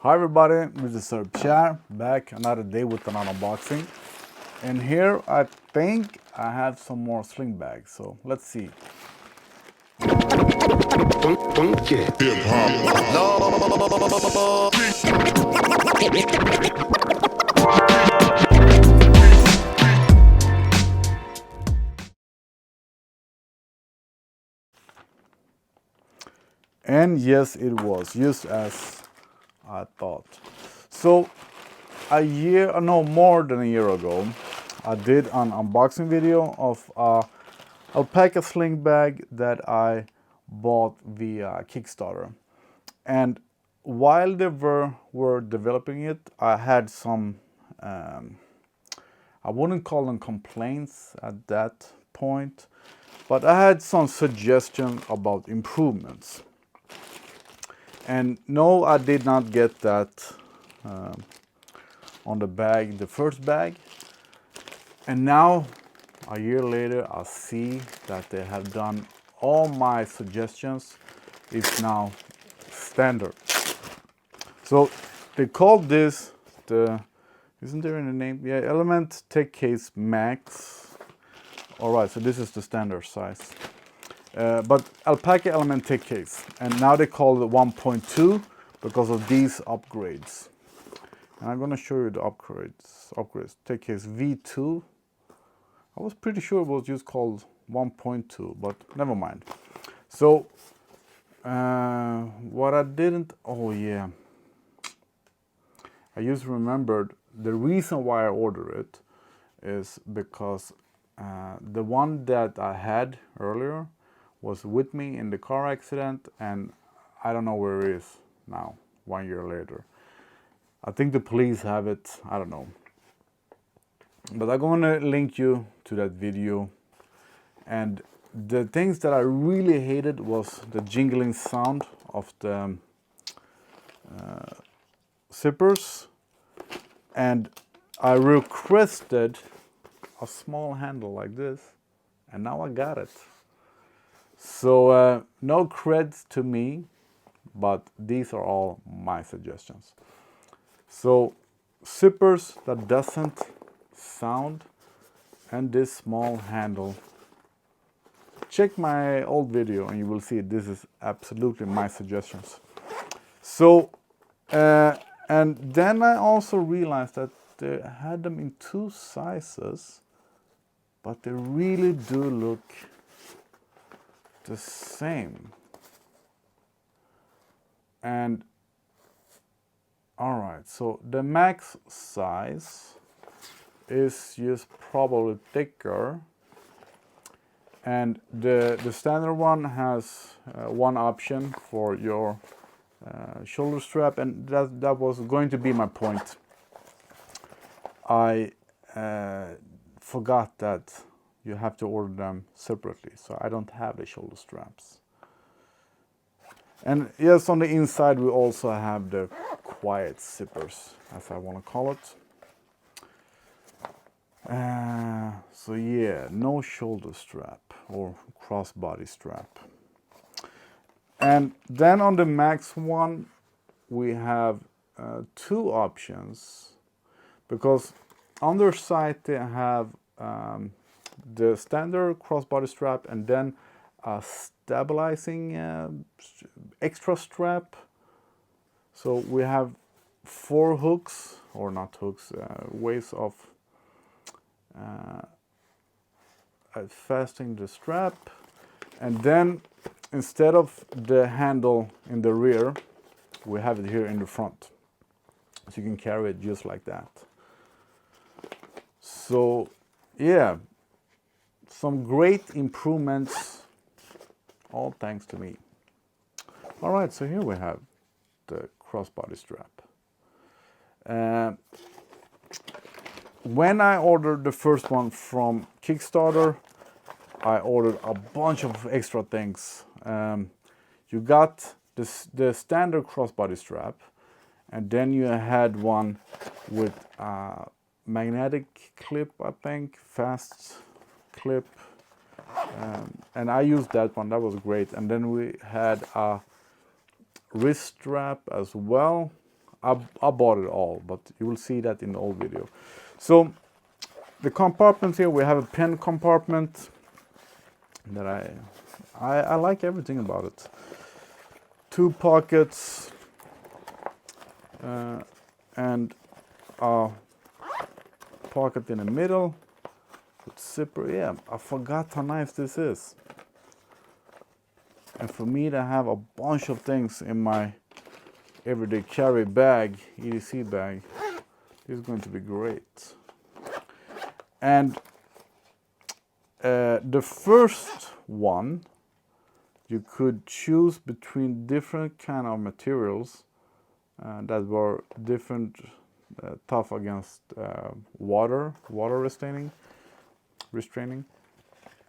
Hi everybody, this is Sir Pierre, back another day with another unboxing. And here I think I have some more sling bags, so let's see. And yes, it was just as I thought. So more than a year ago, I did an unboxing video of a alpaca sling bag that I bought via Kickstarter. And while they were developing it, I had some, I wouldn't call them complaints at that point, but I had some suggestions about improvements. And no, I did not get that on the bag, the first bag. And now, a year later, I see that they have done all my suggestions. It's now standard. So they called this isn't there in the name? Yeah, Element Tech Case Max. All right, so this is the standard size. But Alpaca Element Tech Case. And now they call it 1.2 because of these upgrades. And I'm gonna show you the upgrades. Tech Case V2. I was pretty sure it was just called 1.2, but never mind. So, what I didn't, oh yeah. I just remembered the reason why I ordered it is because the one that I had earlier was with me in the car accident, and I don't know where it is now, 1 year later. I think the police have it, I don't know. But I'm gonna link you to that video. And the things that I really hated was the jingling sound of the zippers, and I requested a small handle like this, and now I got it. So no creds to me, but these are all my suggestions. So zippers that doesn't sound, and this small handle. Check my old video and you will see this is absolutely my suggestions. So and then I also realized that they had them in two sizes, but they really do look the same. And all right, so the max size is just probably thicker, and the standard one has one option for your shoulder strap, and that was going to be my point. I forgot that you have to order them separately, so I don't have the shoulder straps. And yes, on the inside we also have the quiet zippers, as I want to call it. So yeah, no shoulder strap or crossbody strap. And then on the Max one, we have two options, because on their side they have the standard crossbody strap and then a stabilizing extra strap. So we have 4 hooks, or not hooks, ways of fastening the strap. And then instead of the handle in the rear, we have it here in the front, so you can carry it just like that. So yeah, some great improvements, all thanks to me. All right, so here we have the crossbody strap. When I ordered the first one from Kickstarter, I ordered a bunch of extra things. You got the standard crossbody strap, and then you had one with a magnetic clip, I think, fast clip, and I used that one. That was great. And then we had a wrist strap as well. I bought it all, but you will see that in the old video. So the compartments here, we have a pen compartment that I like everything about it. 2 pockets and a pocket in the middle with zipper. Yeah, I forgot how nice this is. And for me to have a bunch of things in my everyday carry bag, EDC bag, this is going to be great. And the first one, you could choose between different kind of materials that were different, tough against water restraining,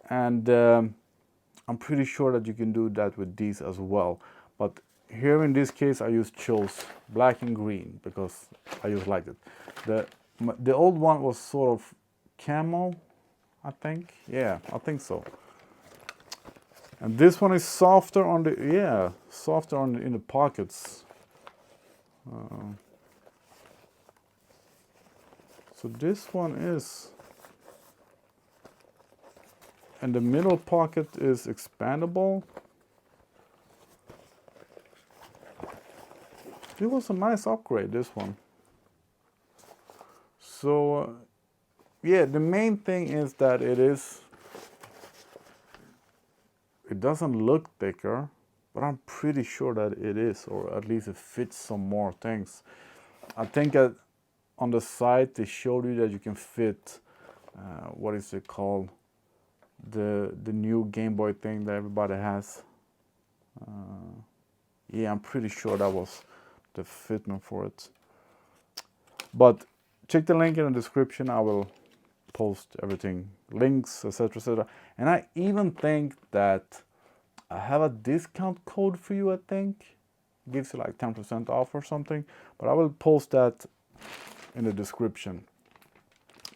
and I'm pretty sure that you can do that with these as well. But here in this case, I chose black and green because I just liked it. The old one was sort of camel, I think. Yeah, I think so. And this one is softer on the, in the pockets. So this one is, and the middle pocket is expandable. It was a nice upgrade, this one. So yeah, the main thing is that it doesn't look thicker, but I'm pretty sure that it is, or at least it fits some more things. I think that on the site they showed you that you can fit, what is it called? The new Game Boy thing that everybody has. Yeah, I'm pretty sure that was the fitment for it. But check the link in the description. I will post everything, links, etc., etc. And I even think that I have a discount code for you. I think gives you like 10% off or something. But I will post that in the description.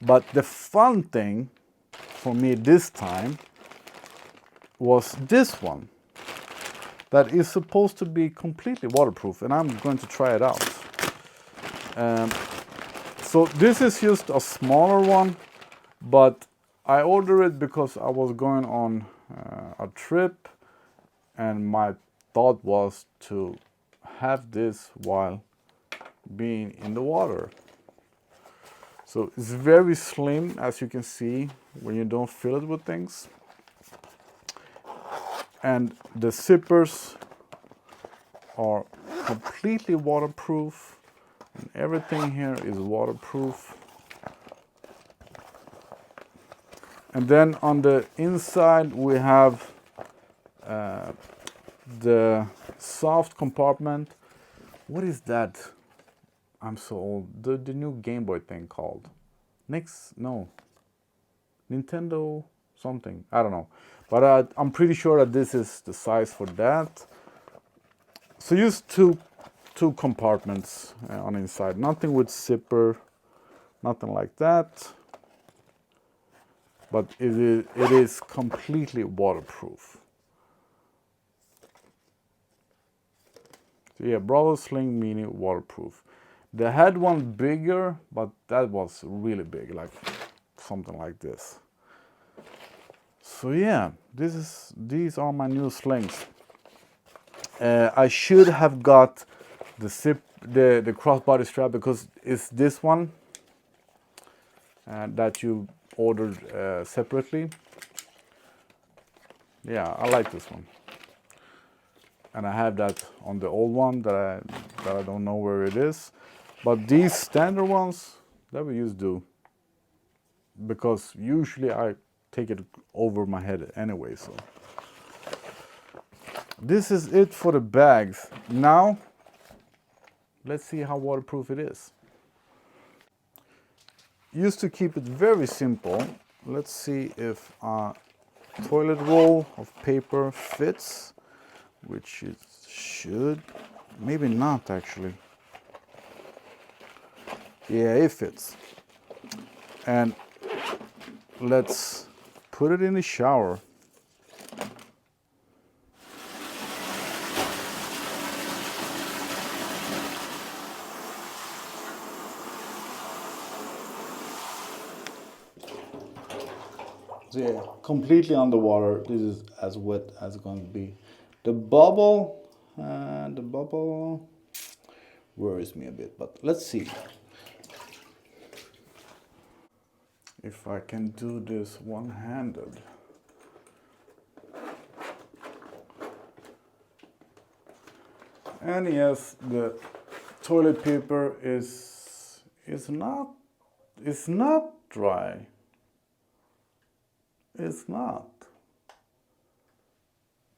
But the fun thing for me this time was this one that is supposed to be completely waterproof, and I'm going to try it out. So this is just a smaller one, but I ordered it because I was going on a trip, and my thought was to have this while being in the water. So it's very slim, as you can see, when you don't fill it with things. And the zippers are completely waterproof. And everything here is waterproof. And then on the inside we have the soft compartment. What is that? I'm so old. The new Game Boy thing called? Nintendo something. I don't know. But I'm pretty sure that this is the size for that. So use two compartments on the inside. Nothing with zipper, nothing like that. But it is completely waterproof. So yeah, Bravo Sling Mini waterproof. They had one bigger, but that was really big, like something like this. So yeah, these are my new slings. I should have got the crossbody strap, because it's this one that you ordered separately. Yeah, I like this one, and I have that on the old one that I don't know where it is. But these standard ones that we used to, because usually I take it over my head anyway. So this is it for the bags. Now let's see how waterproof it is. Used to keep it very simple. Let's see if a toilet roll of paper fits, which it should. Maybe not actually. Yeah, it fits. And let's put it in the shower. So yeah, completely underwater. This is as wet as it's going to be. The bubble worries me a bit, but let's see if I can do this one-handed. And yes, the toilet paper is not dry. It's not.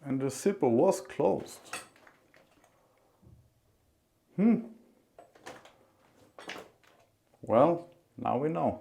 And the zipper was closed. Well, now we know.